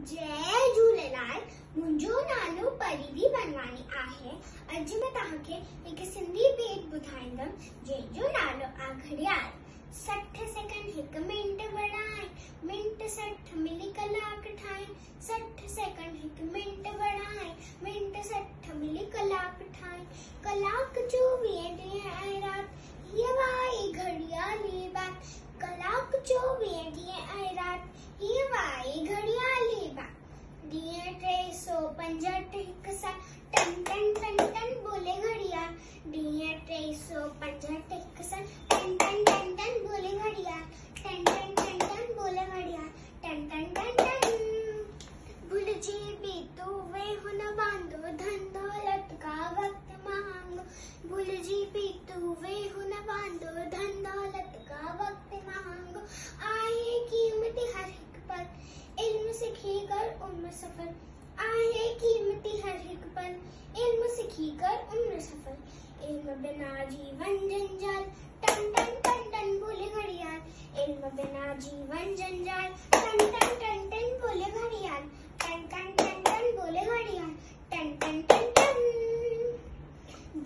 जय झूलेलाल। मुंहिंजो नालो परिधी बनवानी आहे। अॼु मैं तव्हांखे हिकु सिंधी भेट ॿुधाईंदमि जंहिंजो नालो आहे घड़ियाल। 60 सेकंड 1 मिंट बढ़ाए, मिंट 60 मिली कलाक ठाए। 60 सेकंड 1 मिंट बढ़ाए, मिंट 60 मिली कलाक ठाए। कलाक 24 ॾींहं ऐं राति, हीअ वाई घड़ियाली बात। कलाक 24 ॾींहं ऐं राति, हीअ वाई घड़ियाली बात। ॾींहं 365 हिकु साथ, टन टन टन टन बोले घड़ियाल। ॾींहं 365 हिकु साथ, टन टन टन टन बोले घड़ियाल। टन टन टन टन बोले घड़ियाल। टन टन टन टन। भुलजी भी तू वे हुन वांदो, धन दौलत का वक्त मांगो। भुलजी भी तू वे हुन वांदो, धन दौलत का वक्त मांगो। आहे कीमती हर हिकु पल, इल्म सीखी कर उम्र सफल। आहे कीमती हर हिकु पल, इल्म सीखी कर उम्र सफल। इल्म बिना जीवन जंजाल, टन टन टन टन बोले घड़ियाल। इल्म बिना जीवन जंजाल, टन टन टन टन बोले घड़ियाल। टन टन टन टन बोले घड़ियाल। टन टन टन टन।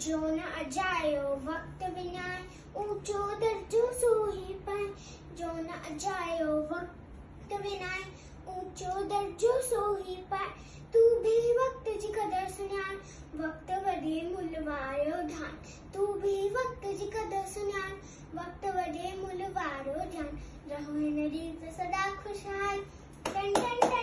जो न अजायो वक्त विनाए, ऊंचो दर्जो सोही पाए। जो न अजायो वक्त विनाए, ऊंचो दर्जो सोही पाए। तू भी वक्त जी कदर सुञाण, वक्त वॾे मुल्ह वारो ध्यान। तू भी वक्त जी कदर सुञाण, वक्त वॾे मुल्ह वारो ध्यान। रहो हिन रीत सदा खुशहाल। टन टन टन।